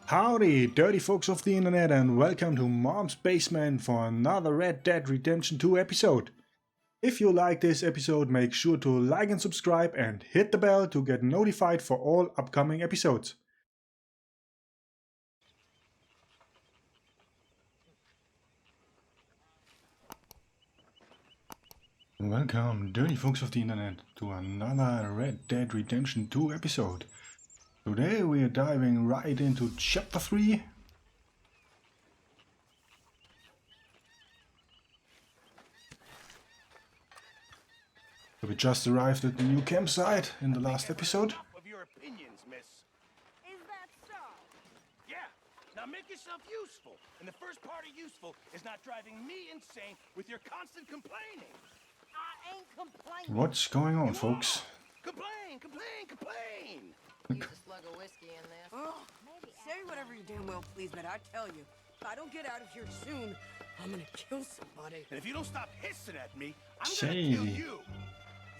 Howdy, dirty folks of the internet, and welcome to Mom's Basement for another Red Dead Redemption 2 episode. If you like this episode, make sure to like and subscribe and hit the bell to get notified for all upcoming episodes. Welcome, dirty folks of the internet, to another Red Dead Redemption 2 episode. Today we are diving right into Chapter 3. We just arrived at the new campsite in the last episode. Of your opinions, miss. Is that so? Yeah. Now make yourself useful. And the first part of useful is not driving me insane with your constant complaining. I ain't complaining. What's going on, folks? Complain, complain, complain. Use a slug of whiskey in this. Oh, say whatever you damn well please, but I tell you, if I don't get out of here soon, I'm gonna kill somebody. And if you don't stop hissing at me, I'm Say. gonna kill you.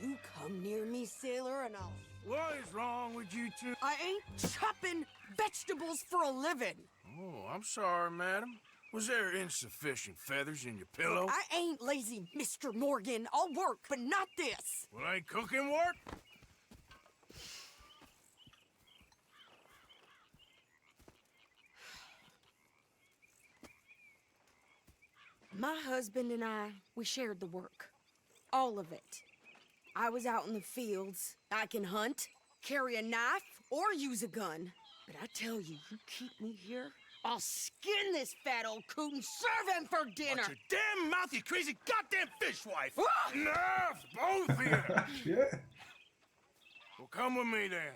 You come near me, sailor, and I'll... What is wrong with you two? I ain't chopping vegetables for a living. Oh, I'm sorry, madam. Was there insufficient feathers in your pillow? I ain't lazy, Mr. Morgan. I'll work, but not this. Well, ain't cooking work? My husband and I, we shared the work. All of it. I was out in the fields. I can hunt, carry a knife, or use a gun. But I tell you, you keep me here, I'll skin this fat old coot and serve him for dinner. Watch your damn mouth, you crazy goddamn fishwife. Ah! Enough, both of you! Yeah. Well, come with me then.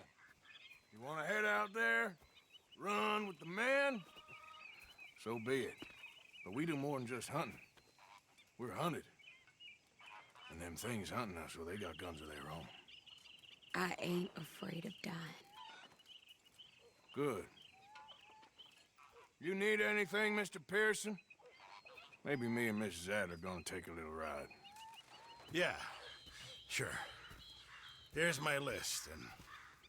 You want to head out there, run with the men? So be it. But we do more than just hunting. We're hunted. And them things hunting us, well, they got guns of their own. I ain't afraid of dying. Good. You need anything, Mr. Pearson? Maybe me and Mrs. Ad are gonna take a little ride. Yeah, sure. Here's my list, and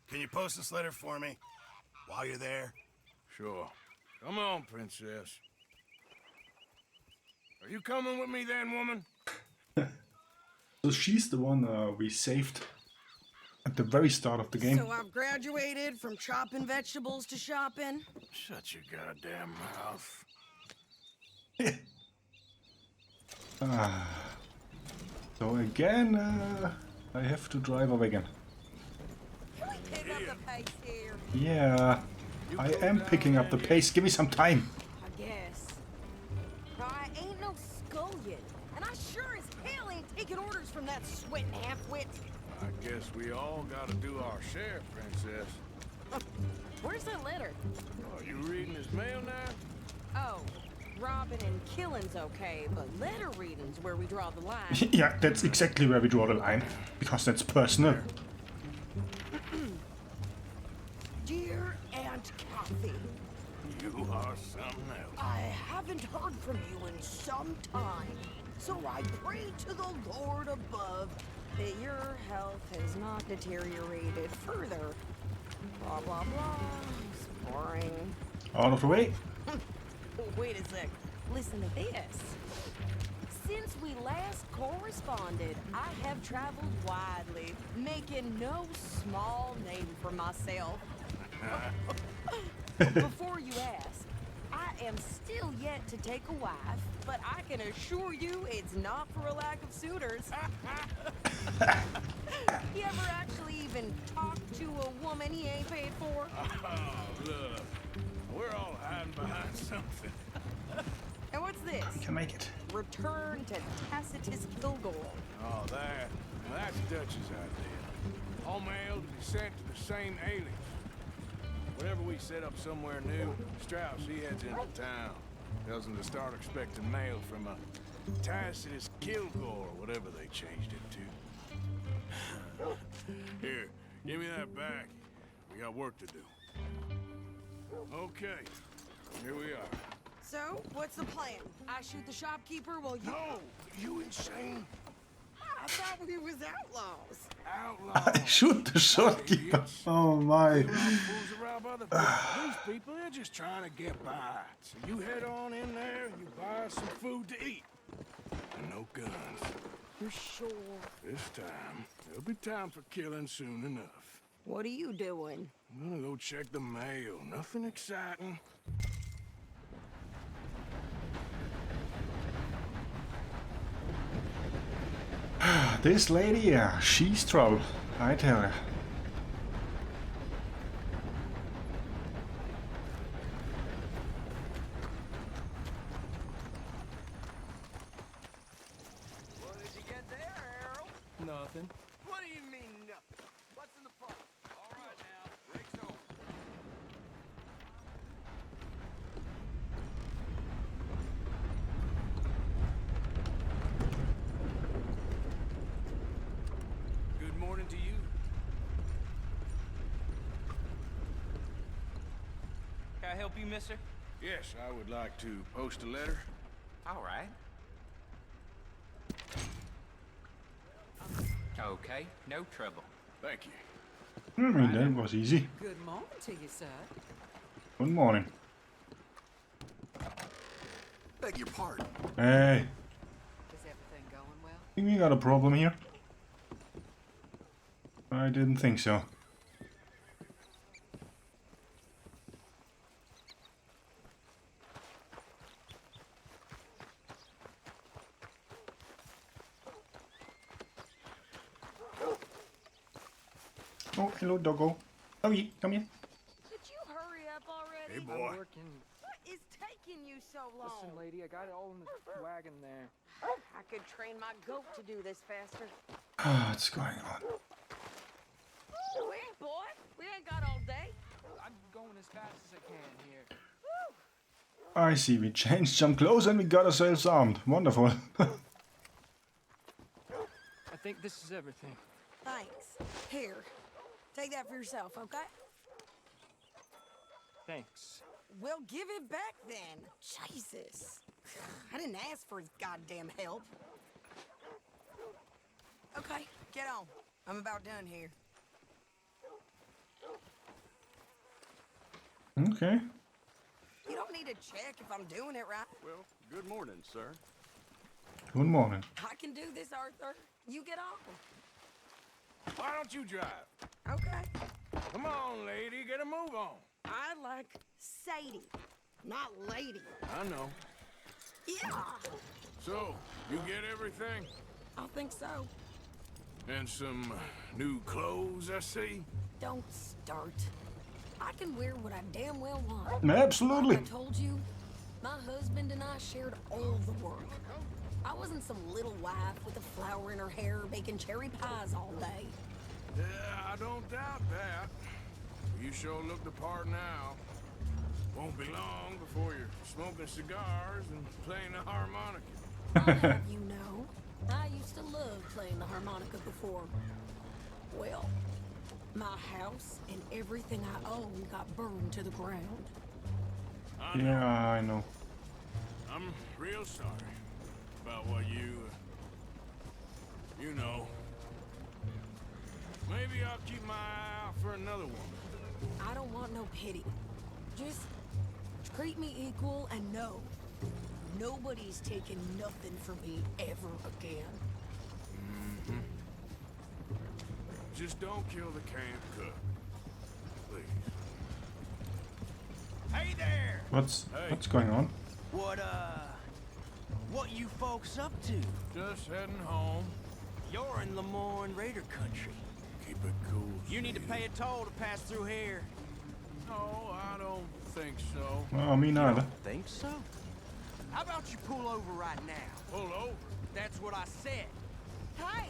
can you post this letter for me while you're there? Sure. Come on, princess. Are you coming with me then, woman? So she's the one we saved at the very start of the game. So I've graduated from chopping vegetables to shopping. Shut your goddamn mouth. So again, I have to drive a wagon. Can we pick up the pace here? Yeah, I am picking up the pace. Give me some time. I guess. I ain't no scullion, and I sure as hell ain't taking orders from that sweating half-wit. I guess we all gotta do our share, princess. Where's that letter? Are you reading his mail now? Oh, robbing and killing's okay, but letter reading's where we draw the line. Yeah, that's exactly where we draw the line, because that's personal. Dear Aunt Kathy, You are something else. I haven't heard from you in some time, so I pray to the Lord above that your health has not deteriorated further. Blah, blah, blah. It's boring. Out of the way. Wait a sec. Listen to this. Since we last corresponded, I have traveled widely, making no small name for myself. Before you ask, I am still yet to take a wife, but I can assure you it's not for a lack of suitors. You ever actually even talk to a woman he ain't paid for? Oh, look. We're all hiding behind something. And what's this? We can make it. Return to Tacitus Kilgore. Oh, that's Dutch's idea. All mail to be sent to the same alias. Whenever we set up somewhere new, Strauss, he heads into town. Tells them to start expecting mail from a Tacitus Kilgore, or whatever they changed it to. Here, give me that back. We got work to do. Okay, here we are. So, what's the plan? I shoot the shopkeeper while you... No, you insane? I thought we was outlaws. Outlaw. Shoot the shopkeeper. Oh my. Fools around by bother, these people, they're just trying to get by. So you head on in there, you buy some food to eat. And no guns. You sure? This time, there'll be time for killing soon enough. What are you doing? I'm gonna go check the mail. Nothing exciting. This lady, yeah, she's trouble, I tell you. What did you get there, Harold? Nothing. What do you mean, nothing? What's in the pot? All right, now. Rick's over. Good morning to you. Can I help you, mister? Yes, I would like to post a letter. All right. Okay, no trouble. Thank you. That was easy. Good morning to you, sir. Good morning. Beg your pardon. Hey, Is everything going well? think we got a problem here? I didn't think so. Oh, hello, doggo. Doggy, come here. Could you hurry up already? Hey, boy. I'm working. What is taking you so long? Listen, lady, I got it all in the wagon there. I could train my goat to do this faster. What's going on? Wait, boy. We ain't got all day. I'm going as fast as I can here. I see, we changed some clothes and we got ourselves armed. Wonderful. I think this is everything. Thanks. Here. Take that for yourself, okay? Thanks. Well, give it back then. Jesus. I didn't ask for his goddamn help. Okay, get on. I'm about done here. Okay. You don't need to check if I'm doing it right. Well, good morning, sir. Good morning. I can do this, Arthur. You get on. Why don't you drive? Okay. Come on, lady, get a move on. I like Sadie, not lady. I know. Yeah, So, you get everything? I think so. And some new clothes, I see? Don't start. I can wear what I damn well want. Absolutely. Like I told you, my husband and I shared all the work. I wasn't some little wife with a flower in her hair baking cherry pies all day. Yeah, I don't doubt that. You sure look the part now. Won't be long before you're smoking cigars and playing the harmonica. I'll have you know, I used to love playing the harmonica before. Well, my house and everything I owned got burned to the ground. I know. Yeah, I know. I'm real sorry about what you know. Maybe I'll keep my eye out for another one. I don't want no pity. Just treat me equal and know nobody's taking nothing from me ever again. Just don't kill the camp cook. Please. Hey there! What's going on? What you folks up to? Just heading home. You're in Lemoyne Raider country. Keep it cool. You need to pay a toll to pass through here. No, I don't think so. Well, me neither. Think so? How about you pull over right now? Pull over. That's what I said. Hey,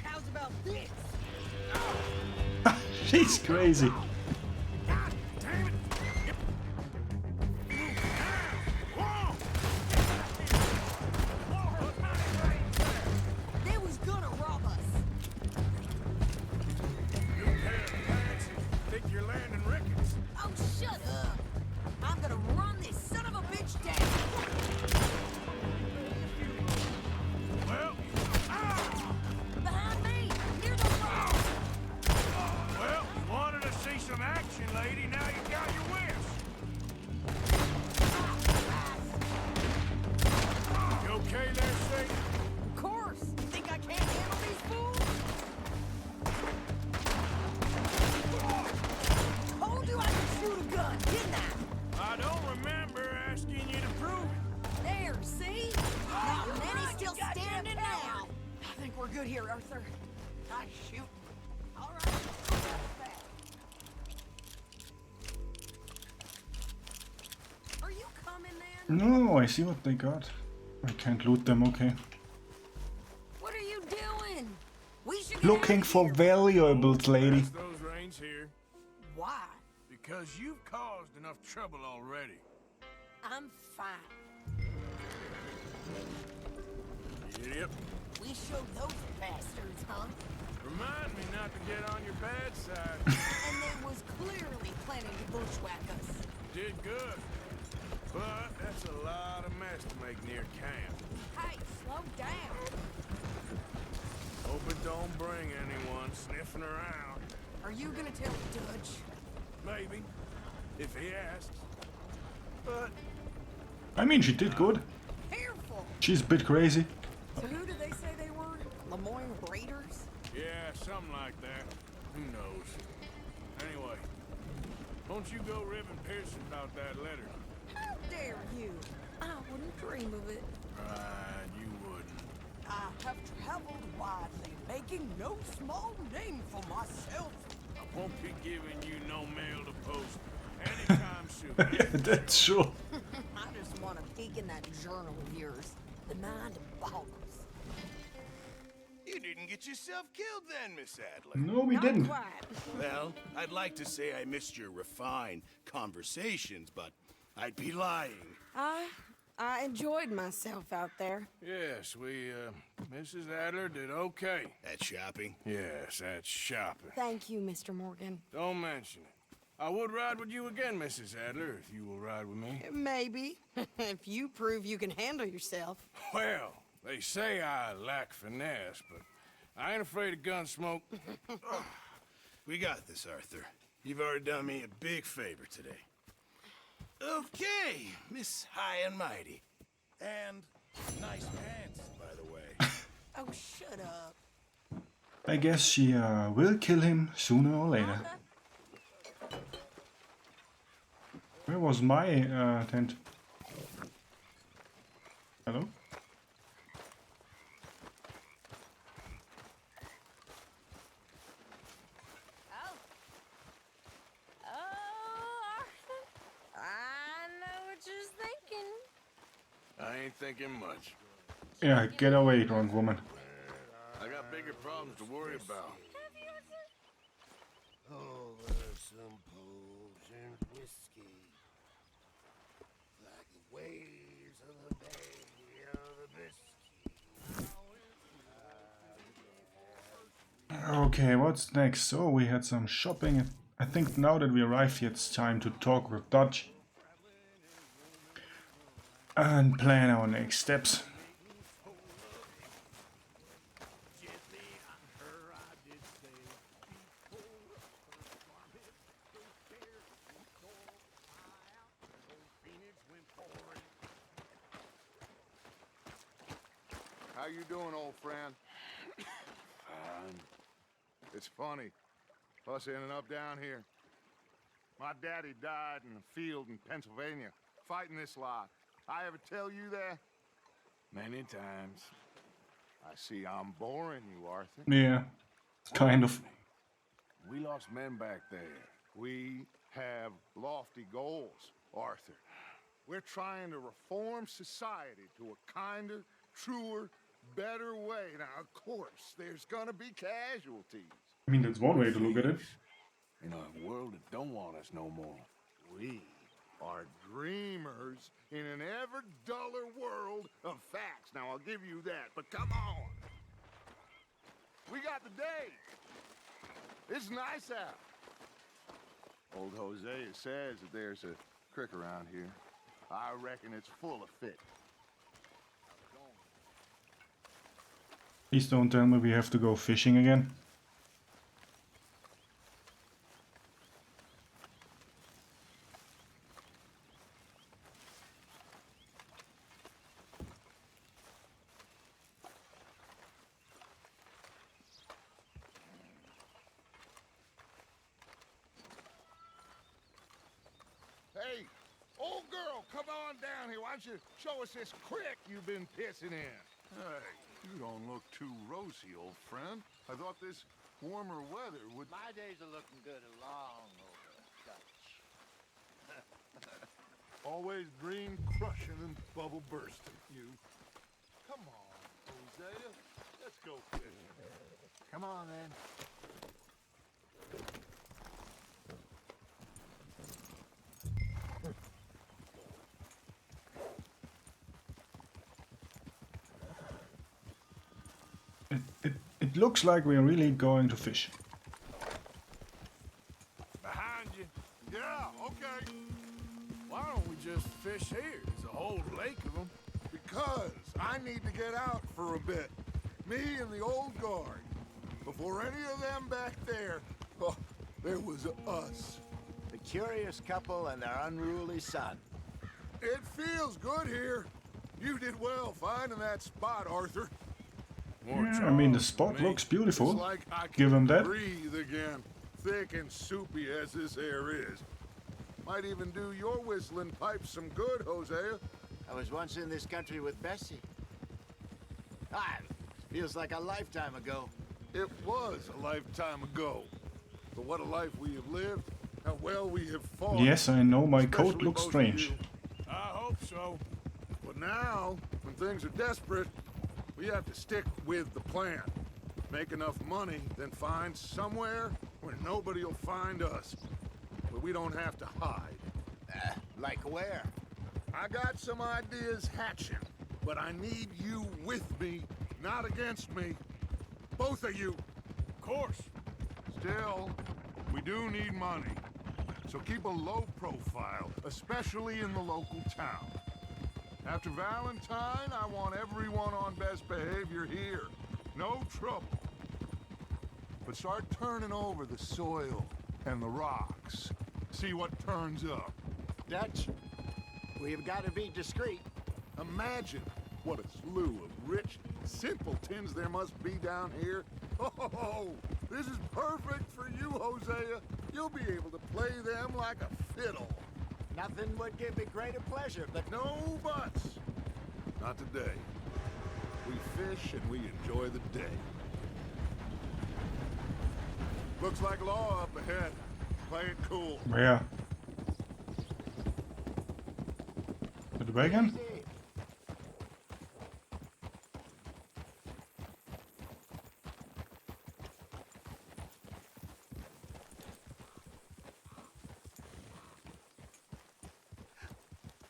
how's about this? She's crazy. God damn it! They was gonna rob us. You pair of pants and think you're landing Ricketts. Oh, shut up. I'm gonna run this son of a bitch down. Well, Behind me, near the wall. well, you wanted to see some No, I see what they got. I can't loot them, okay. What are you doing? We should get Looking out of for here. valuables, lady. Pass those reins here. Why? Because you've caused enough trouble already. I'm fine. Idiot. We showed those bastards, huh? Remind me not to get on your bad side. And they was clearly planning to bushwhack us. Did good. But that's a lot of mess to make near camp. Hey, slow down. Hope it don't bring anyone sniffing around. Are you gonna tell Dutch? Maybe. If he asks. But I mean, she did good. Careful. She's a bit crazy. So who did they say they were? Lemoyne Raiders? yeah, something like that. Who knows? Anyway, don't you go ribbing Pearson about that letter. How dare you? I wouldn't dream of it. Right, you wouldn't. I have traveled widely, making no small name for myself. I won't be giving you no mail to post anytime soon. Yeah, that's true. I just want to peek in that journal of yours. The mind boggles. You didn't get yourself killed then, Miss Adler. No, we Not didn't. quite. Well, I'd like to say I missed your refined conversations, but I'd be lying. I enjoyed myself out there. Yes, Mrs. Adler did okay. At shopping? Yes, that's shopping. Thank you, Mr. Morgan. Don't mention it. I would ride with you again, Mrs. Adler, if you will ride with me. Maybe. If you prove you can handle yourself. Well, they say I lack finesse, but I ain't afraid of gun smoke. We got this, Arthur. You've already done me a big favor today. Okay, Miss High and Mighty. And nice pants, by the way. Oh, shut up. I guess she will kill him sooner or later. Where was my tent? Hello? I know what you're thinking. I ain't thinking much. Yeah, get away, drunk woman. I got bigger problems to worry about. Over some potion whiskey, like the waves of the bay of the whiskey. Okay, what's next? Oh, we had some shopping. I think now that we arrived here, it's time to talk with Dutch and plan our next steps. How you doing, old friend? Fine. It's funny, us ending up down here. My daddy died in a field in Pennsylvania, fighting this lot. I ever tell you that? Many times. I see I'm boring you, Arthur. Yeah, kind of. We lost men back there. We have lofty goals, Arthur. We're trying to reform society to a kinder, truer, better way. Now, of course, there's gonna be casualties. I mean, that's one way to look at it. In a world that don't want us no more. We are dreamers in an ever duller world of facts. Now, I'll give you that, but come on. We got the day. It's nice out. Old Hosea says that there's a creek around here. I reckon it's full of fish. Please don't tell me we have to go fishing again. Hey, old girl, come on down here. Why don't you show us this creek you've been pissing in? Hey, you don't look too rosy, old friend. I thought this warmer weather would... My days are looking good along over Dutch. Always dream crushing and bubble bursting, you. Come on, Hosea. Let's go fishing. Come on, then. It looks like we're really going to fish. Behind you. Yeah, okay. Why don't we just fish here? There's a whole lake of them. Because I need to get out for a bit. Me and the old guard. Before any of them back there, oh, there was us. The curious couple and their unruly son. It feels good here. You did well finding that spot, Arthur. More Yeah, I mean the charms spot for me. looks beautiful. It's like I Give can him that. breathe again. Thick and soupy as this air is. Might even do your whistling pipes some good, Hosea. I was once in this country with Bessie. Ah, feels like a lifetime ago. It was a lifetime ago. But what a life we have lived. How well we have fought. Yes, I know my coat Especially looks both of strange. you. I hope so. But now, when things are desperate, we have to stick with the plan. Make enough money, then find somewhere where nobody will find us. Where we don't have to hide. Like where? I got some ideas hatching, but I need you with me, not against me. Both of you. Of course. Still, we do need money. So keep a low profile, especially in the local town. After Valentine, I want everyone on best behavior here. No trouble. But start turning over the soil and the rocks. See what turns up. Dutch, we've got to be discreet. Imagine what a slew of rich simpletons there must be down here. Oh, this is perfect for you, Hosea. You'll be able to play them like a fiddle. Nothing would give me greater pleasure, but No buts. Not today. We fish and we enjoy the day. Looks like law up ahead. Play it cool. Where? At the wagon?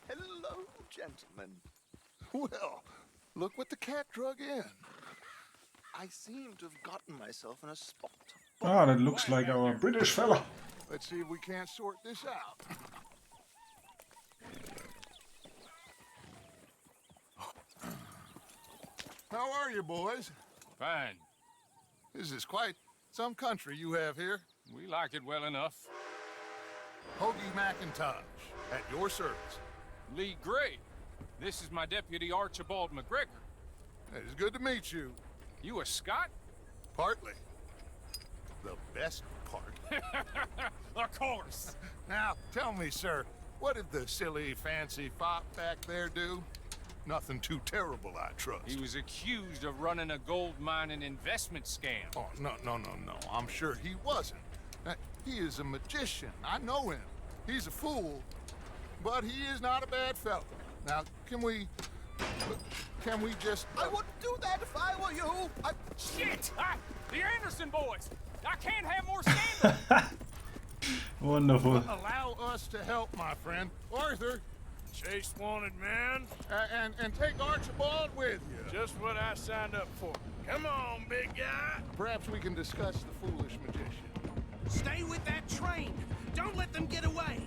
Hello, gentlemen. Well, look what the cat drug in. I seem to have gotten myself in a spot. Ah, that looks like our British fella. Let's see if we can't sort this out. How are you, boys? Fine. This is quite some country you have here. We like it well enough. Hoagie McIntosh, at your service. Lee Gray. This is my deputy Archibald McGregor. It is good to meet you. You a Scot? Partly. The best part. Of course. Now, tell me, sir, what did the silly, fancy fop back there do? Nothing too terrible, I trust. He was accused of running a gold mining investment scam. Oh, no. I'm sure he wasn't. He is a magician. I know him. He's a fool, but he is not a bad fellow. Now, can we just... I wouldn't do that if I were you. Shit! The Anderson boys! I can't have more scandal! Wonderful. Allow us to help, my friend. Arthur, Chase wanted man. and take Archibald with you. Just what I signed up for. Come on, big guy. Perhaps we can discuss the foolish magician. Stay with that train. Don't let them get away.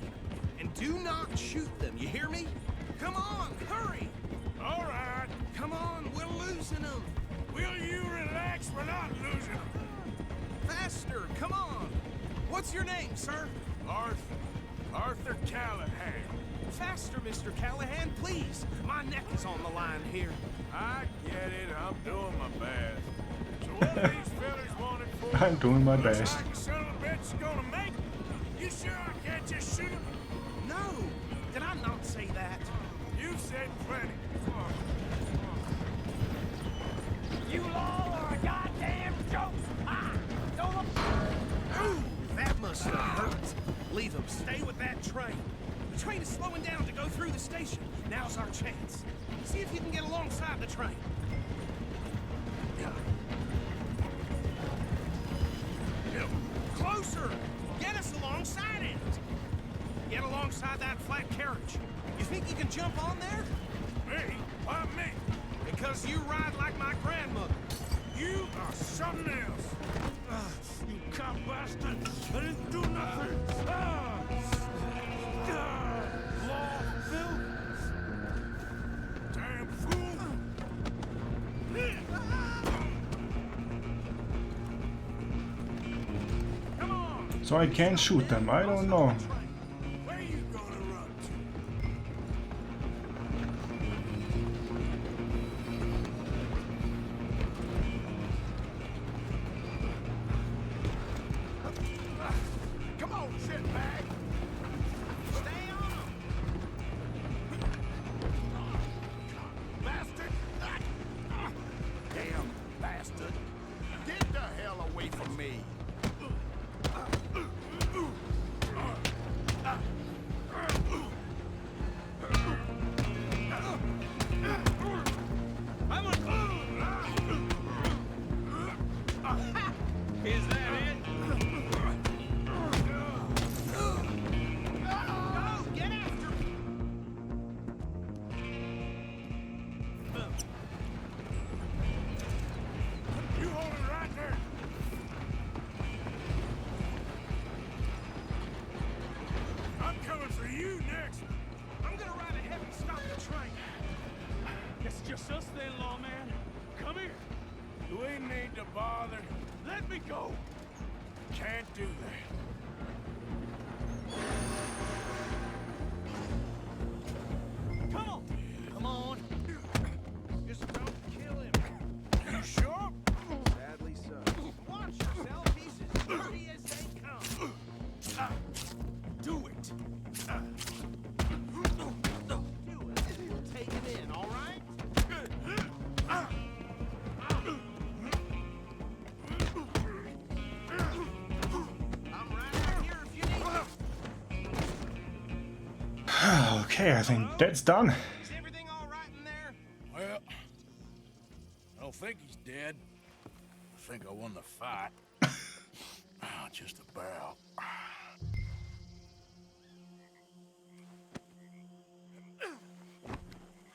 And do not shoot them, you hear me? Come on, hurry. All right. Come on, we're losing them. Will you relax? We're not losing them. Faster, come on. What's your name, sir? Arthur Callahan. Faster, Mr. Callahan, please. My neck is on the line here. I get it. I'm doing my best. So what are these fellas wanted for? I'm doing my Looks best. like a son of a bitch gonna make it. You sure I can't just shoot him? No, did I not say that? You said plenty. You all are a goddamn joke. Ooh, that must have hurt. Leave him. Stay with that train. The train is slowing down to go through the station. Now's our chance. See if you can get alongside the train. Closer! Get us alongside it! Get alongside that flat carriage. You think you can jump on there? Me? Why me? Because you ride like my grandmother. You are something else. You cop bastard! I didn't do nothing! Law, Phil! Damn fool! Come on! So I can shoot them, I don't know. Where you gonna run to? Come on, shitbag! Stay on him! Bastard! Damn bastard! Get the hell away from me! Is that it? Go! Get after him! You hold it right there! I'm coming for you next! I'm gonna ride ahead and stop the train. It's just us then, lawman. Come here. Do we need to bother? Let me go. Can't do that. Come on! Come on! Just don't kill him. You sure? Sadly so. Watch yourself. He's as dirty as they come. Do it. Do it. We'll take him in, all right? I'm right out here if you need me. Okay, I think that's done. Is everything all right in there? Well, I don't think he's dead. I think I won the fight. Just about.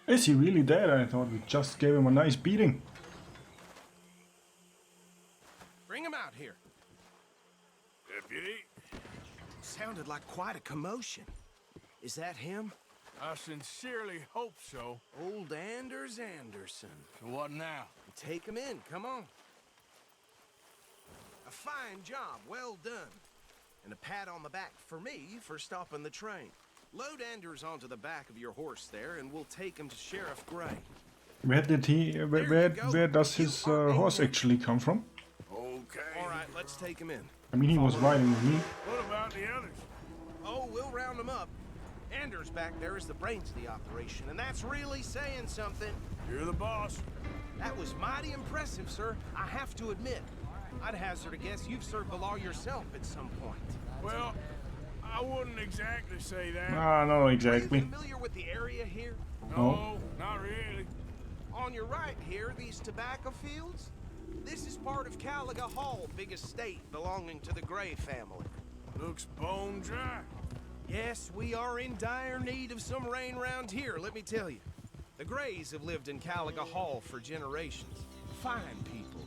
Is he really dead? I thought we just gave him a nice beating. Bring him out here. Deputy, Sounded like quite a commotion. Is that him? I sincerely hope so. Old Anders Anderson. So what now? Take him in, come on. A fine job, well done. And a pat on the back for me for stopping the train. Load Anders onto the back of your horse there, and we'll take him to Sheriff Gray. Where does his horse actually come from? Okay. All right, let's take him in. I mean, he was riding with me. What about the others? Oh, we'll round them up. Anders back there is the brains of the operation, and that's really saying something. You're the boss. That was mighty impressive, sir. I have to admit. I'd hazard a guess you've served the law yourself at some point. Well, I wouldn't exactly say that. Ah, no, Are exactly. you familiar with the area here? No, not really. On your right here, these tobacco fields? This is part of Caliga Hall, big estate belonging to the Gray family. Looks bone dry. Yes, we are in dire need of some rain round here, let me tell you. The Grays have lived in Caliga Hall for generations. Fine people.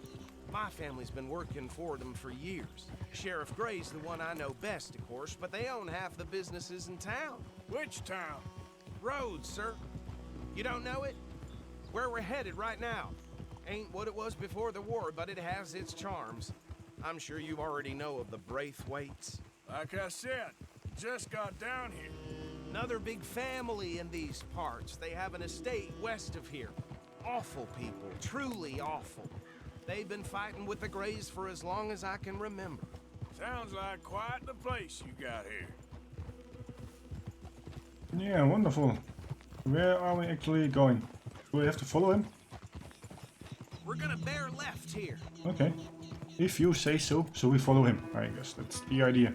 My family's been working for them for years. Sheriff Gray's the one I know best, of course, but they own half the businesses in town. Which town? Rhodes, sir. You don't know it? Where we're headed right now. Ain't what it was before the war, but it has its charms. I'm sure you already know of the Braithwaites. Like I said, just got down here. Another big family in these parts. They have an estate west of here. Awful people, truly awful. They've been fighting with the Grays for as long as I can remember. Sounds like quite the place you got here. Yeah, wonderful. Where are we actually going? Do we have to follow him? We're gonna bear left here. Okay. If you say so, so we follow him. I guess that's the idea.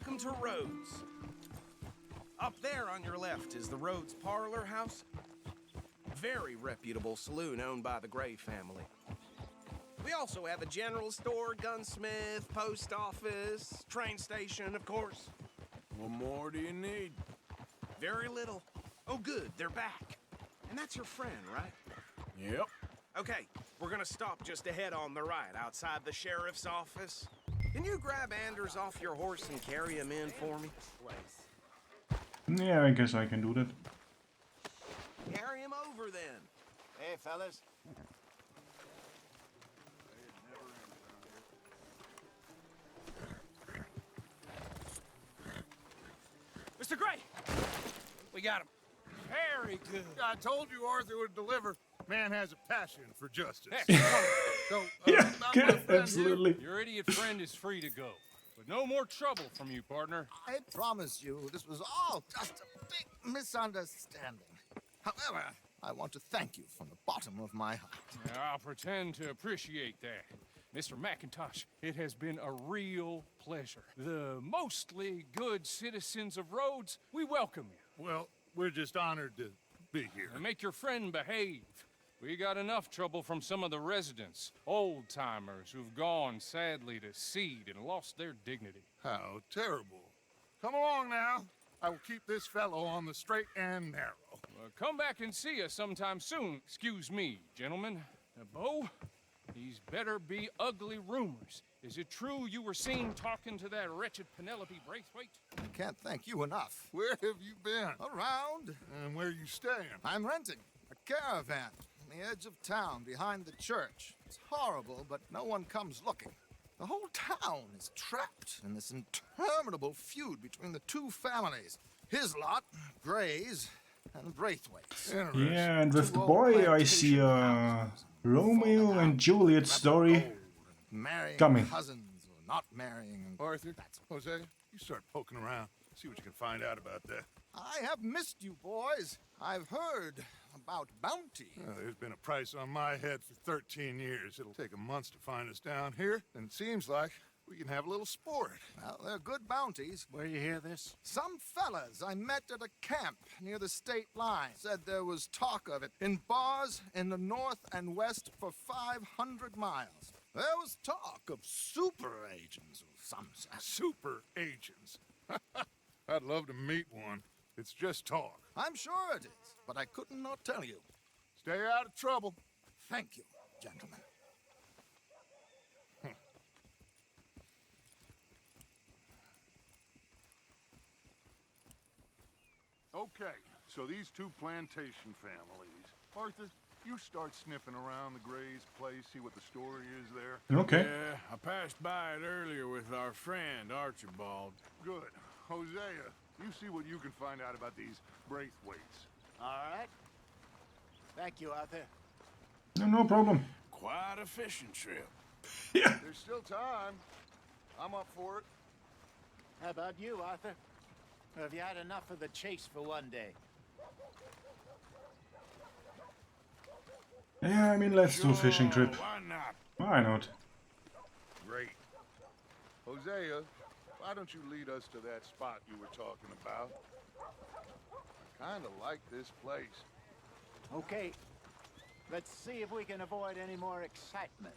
welcome to Rhodes. Up there on your left is the Rhodes Parlor House. Very reputable saloon owned by the Gray family. We also have a general store, gunsmith, post office, train station, of course. What more do you need? Very little. Oh, good, they're back. And that's your friend, right? Yep. Okay, we're gonna stop just ahead on the right, outside the sheriff's office. Can you grab Anders off your horse and carry him in for me? Yeah, I guess I can do that. Carry him over then. Hey, fellas. Mr. Gray! We got him. Very good. I told you Arthur would deliver. Man has a passion for justice. So, Yeah, about my friend here, absolutely. Your idiot friend is free to go. But no more trouble from you, partner. I promise you, this was all just a big misunderstanding. However, I want to thank you from the bottom of my heart. I'll pretend to appreciate that. Mr. McIntosh, it has been a real pleasure. The mostly good citizens of Rhodes, we welcome you. Well, we're just honored to be here. And make your friend behave. We got enough trouble from some of the residents, old-timers who've gone, sadly, to seed and lost their dignity. How terrible. Come along now. I will keep this fellow on the straight and narrow. Come back and see us sometime soon. Excuse me, gentlemen. Bo, these better be ugly rumors. Is it true you were seen talking to that wretched Penelope Braithwaite? I can't thank you enough. Where have you been? Around. And where you staying? I'm renting a caravan on the edge of town behind the church. It's horrible, but no one comes looking. The whole town is trapped in this interminable feud between the two families. His lot, Gray's, and Braithwaite's. Yeah, and with the boy I see Romeo and Juliet story Marrying coming. cousins or not marrying. Arthur, Jose, you start poking around. See what you can find out about that. I have missed you, boys. I've heard about bounty. Well, there's been a price on my head for 13 years. It'll take a month to find us down here, and it seems like we can have a little sport. Well, they're good bounties. Where you hear this? Some fellas I met at a camp near the state line said there was talk of it in bars in the north and west for 500 miles. There was talk of super agents or some such. Super agents. I'd love to meet one. It's just talk. I'm sure it is, but I couldn't not tell you. Stay out of trouble. Thank you, gentlemen. Okay, so these two plantation families. Arthur, you start sniffing around the Gray's place, see what the story is there. Okay. Yeah, I passed by it earlier with our friend, Archibald. Good. Hosea, you see what you can find out about these Braithwaites. All right. Thank you, Arthur. No problem. Quite a fishing trip. Yeah. There's still time. I'm up for it. How about you, Arthur? Or have you had enough of the chase for one day? Yeah, I mean, let's do a fishing trip. Why not? Why not? Great. Hosea, why don't you lead us to that spot you were talking about? I kind of like this place. Okay. Let's see if we can avoid any more excitement.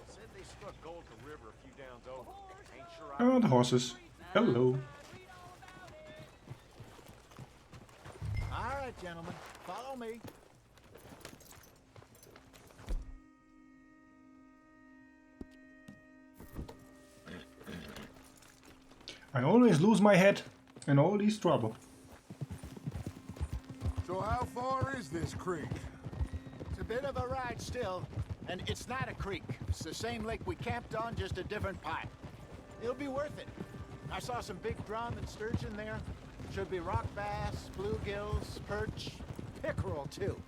Said they struck gold at the river a few downs over. Ain't sure Oh, the horses. Hello. All right, gentlemen. Follow me. I always lose my head in all these trouble. So how far is this creek? It's a bit of a ride still, and it's not a creek. It's the same lake we camped on, just a different pipe. It'll be worth it. I saw some big drum and sturgeon there. Should be rock bass, bluegills, perch, pickerel too.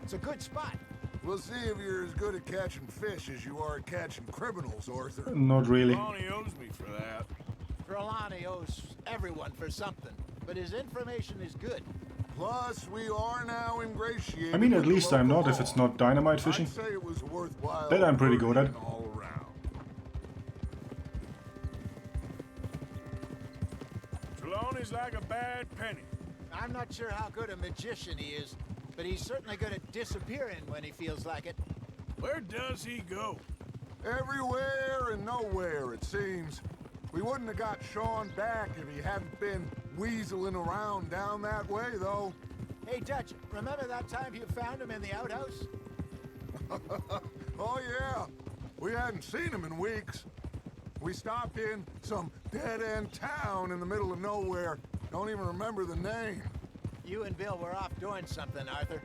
It's a good spot. We'll see if you're as good at catching fish as you are at catching criminals, Arthur. Not really. Lonnie owes me for that. Trelawney owes everyone for something, but his information is good. Plus, we are now ingratiated. I mean, at with the least I'm local not if law. it's not dynamite fishing. I'd say it was worthwhile. That I'm pretty good at. burden all around. Trelawney's like a bad penny. I'm not sure how good a magician he is, but he's certainly good at disappearing when he feels like it. Where does he go? Everywhere and nowhere, it seems. We wouldn't have got Sean back if he hadn't been weaseling around down that way, though. Hey, Dutch, remember that time you found him in the outhouse? Oh, yeah. We hadn't seen him in weeks. We stopped in some dead-end town in the middle of nowhere. Don't even remember the name. You and Bill were off doing something, Arthur.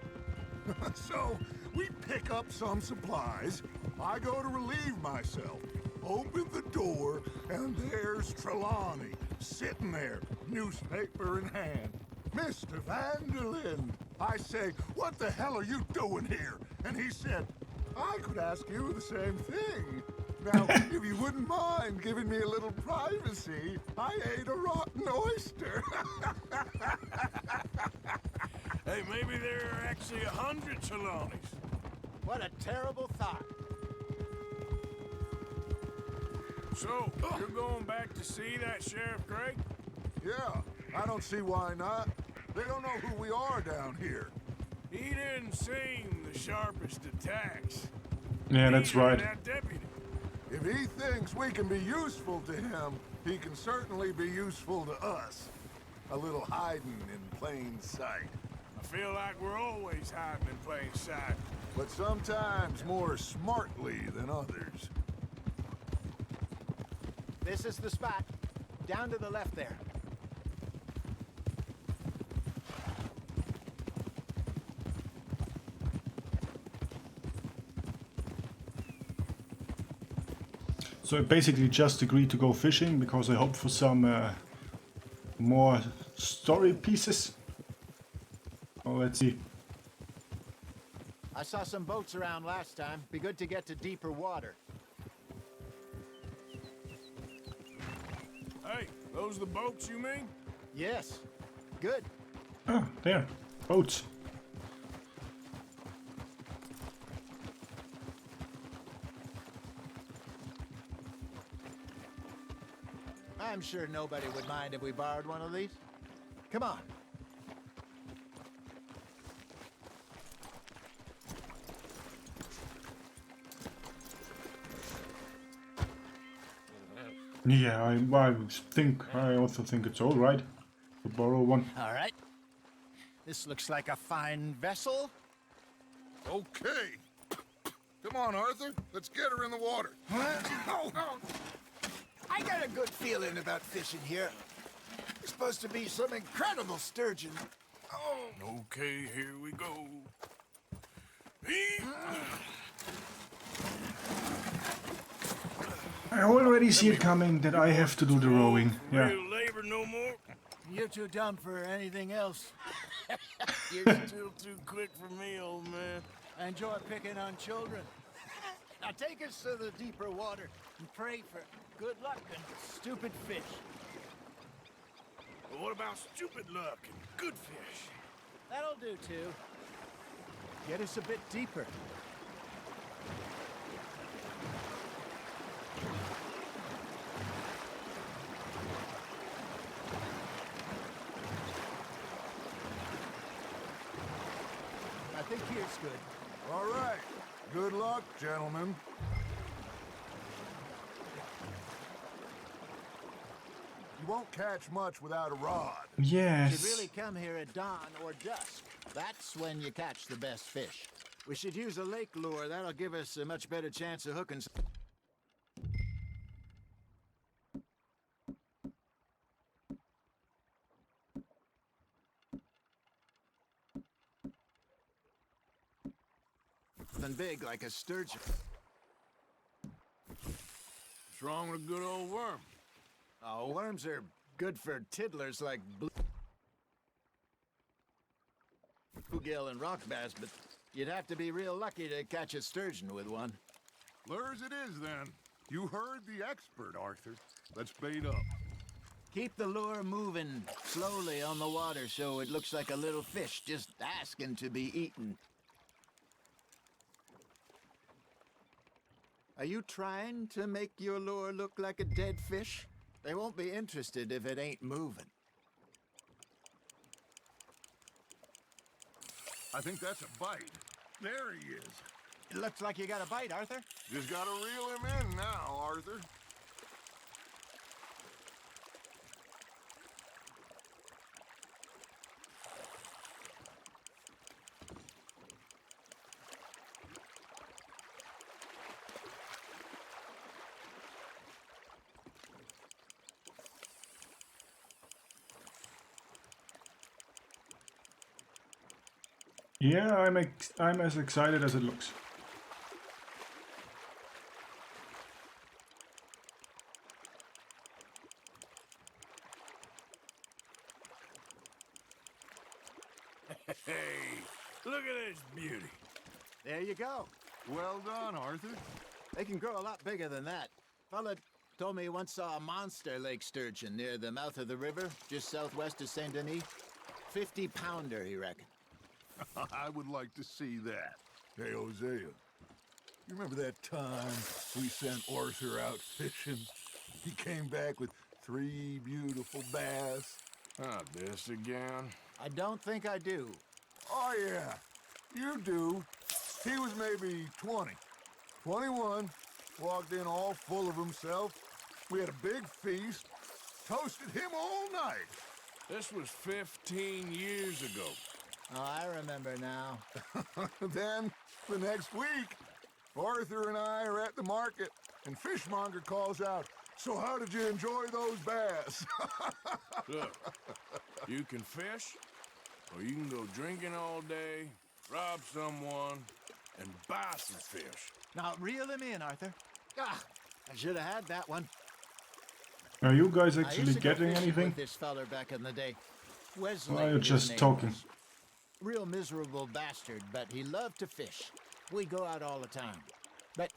So, we pick up some supplies. I go to relieve myself. Open the door, and there's Trelawney, sitting there, newspaper in hand. Mr. Vanderlyn. I say, what the hell are you doing here? And he said, I could ask you the same thing. Now, if you wouldn't mind giving me a little privacy, I ate a rotten oyster. Hey, maybe there are actually 100 Trelawneys. What a terrible thought. So, you're going back to see that Sheriff Craig? Yeah, I don't see why not. They don't know who we are down here. He didn't seem the sharpest attacks. Yeah, that's Neither right. that deputy. If he thinks we can be useful to him, he can certainly be useful to us. A little hiding in plain sight. I feel like we're always hiding in plain sight. But sometimes more smartly than others. This is the spot. Down to the left there. So I basically just agreed to go fishing because I hope for some more story pieces. Oh, let's see. I saw some boats around last time. Be good to get to deeper water. Hey, those the boats you mean? Yes. Good. Ah, there. Boats. I'm sure nobody would mind if we borrowed one of these. Come on. Yeah, I also think it's all right to borrow one. All right. This looks like a fine vessel. Okay. Come on, Arthur. Let's get her in the water. Oh. I got a good feeling about fishing here. There's supposed to be some incredible sturgeon. Oh. Okay, here we go. I already see it coming that I have to do the rowing. Yeah. Real labor no more. You're too dumb for anything else. You're still too quick for me, old man. I enjoy picking on children. Now take us to the deeper water and pray for good luck and stupid fish. But what about stupid luck and good fish? That'll do too. Get us a bit deeper. I think here's good. All right. Good luck, gentlemen. You won't catch much without a rod. Yes. You should really come here at dawn or dusk. That's when you catch the best fish. We should use a lake lure. That'll give us a much better chance of hooking. Something big like a sturgeon. What's wrong with a good old worm? Oh, worms are good for tiddlers like bluegill and rock bass, but you'd have to be real lucky to catch a sturgeon with one. Lures it is, then. You heard the expert, Arthur. Let's bait up. Keep the lure moving slowly on the water so it looks like a little fish just asking to be eaten. Are you trying to make your lure look like a dead fish? They won't be interested if it ain't moving. I think that's a bite. There he is. It looks like you got a bite, Arthur. Just gotta reel him in now, Arthur. Yeah, I'm as excited as it looks. Hey, look at this beauty. There you go. Well done, Arthur. They can grow a lot bigger than that. Fella told me he once saw a monster lake sturgeon near the mouth of the river, just southwest of Saint Denis. 50-pounder, he reckoned. I would like to see that. Hey, Hosea, you remember that time we sent Arthur out fishing? He came back with 3 beautiful bass. Ah, this again? I don't think I do. Oh, yeah, you do. He was maybe 20, 21, walked in all full of himself. We had a big feast, toasted him all night. This was 15 years ago. Oh, I remember now. Then, the next week, Arthur and I are at the market, and Fishmonger calls out, "So how did you enjoy those bass?" Look, you can fish, or you can go drinking all day, rob someone, and buy some fish. Now, reel him in, Arthur. Ah, I should have had that one. Are you guys I actually used to go getting fishing anything? with this feller back in the day. Wesley. Or are you his just name talking? was. Real miserable bastard, but he loved to fish. We go out all the time. But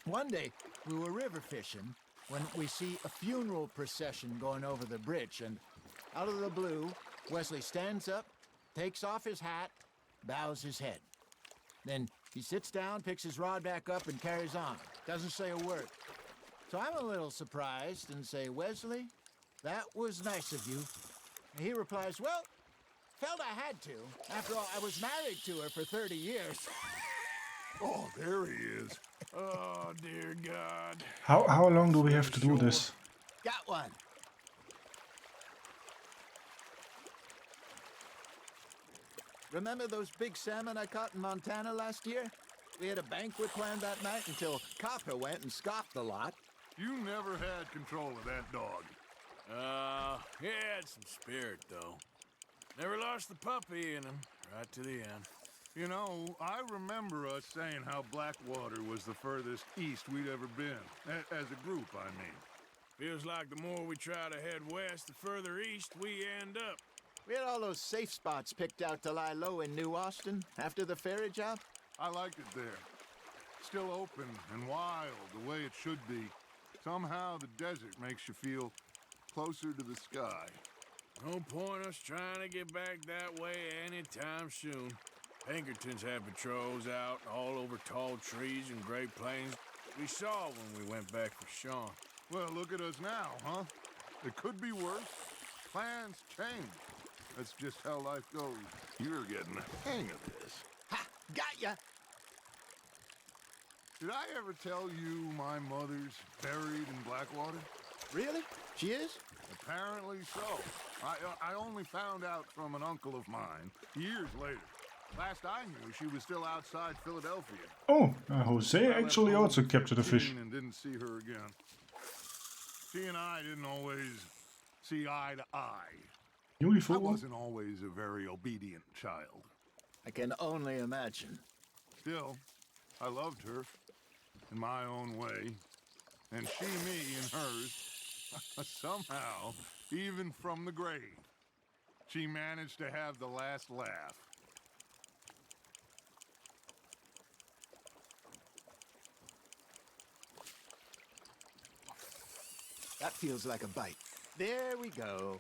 one day, we were river fishing when we see a funeral procession going over the bridge, and out of the blue, Wesley stands up, takes off his hat, bows his head. Then he sits down, picks his rod back up, and carries on. Doesn't say a word. So I'm a little surprised and say, "Wesley, that was nice of you." And he replies, "Well, felt I had to. After all, I was married to her for 30 years. Oh, there he is. Oh, dear God. How long do we have to do this? Got one. Remember those big salmon I caught in Montana last year? We had a banquet planned that night until Copper went and scoffed the lot. You never had control of that dog. He had some spirit, though. Never lost the puppy in him, right to the end. You know, I remember us saying how Blackwater was the furthest east we'd ever been. As a group, I mean. Feels like the more we try to head west, the further east we end up. We had all those safe spots picked out to lie low in New Austin after the ferry job. I liked it there. Still open and wild, the way it should be. Somehow the desert makes you feel closer to the sky. No point us trying to get back that way anytime soon. Pinkertons had patrols out all over tall trees and Great Plains. We saw when we went back for Sean. Well, look at us now, huh? It could be worse. Plans change. That's just how life goes. You're getting the hang of this. Ha! Got ya! Did I ever tell you my mother's buried in Blackwater? Really? She is? Apparently so. I only found out from an uncle of mine years later. Last I knew, she was still outside Philadelphia. Oh, Jose actually also captured a fish. And didn't see her again. She and I didn't always see eye to eye. I Beautiful. wasn't always a very obedient child. I can only imagine. Still, I loved her in my own way, and she me in hers. Somehow, even from the grave, she managed to have the last laugh. That feels like a bite. There we go.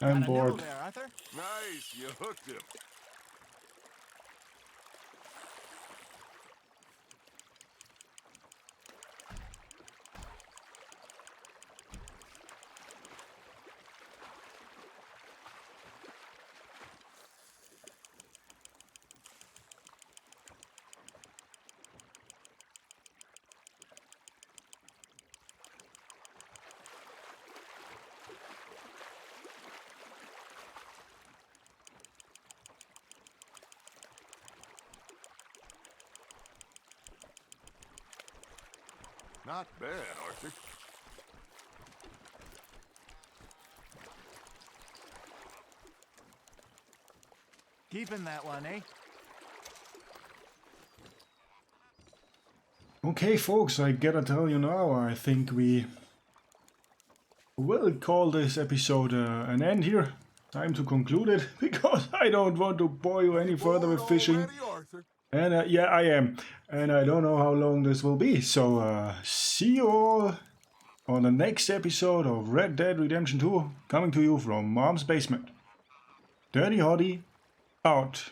I'm Got a nibble bored. there, Arthur. Nice, you hooked him. Not bad, Arthur. Keeping that one, eh? Okay, folks, I gotta tell you now, I think we will call this episode an end here. Time to conclude it, because I don't want to bore you any further with fishing. Already, Arthur. And yeah, I am. And I don't know how long this will be. So see you all on the next episode of Red Dead Redemption 2, coming to you from Mom's Basement. DirtyHotte out.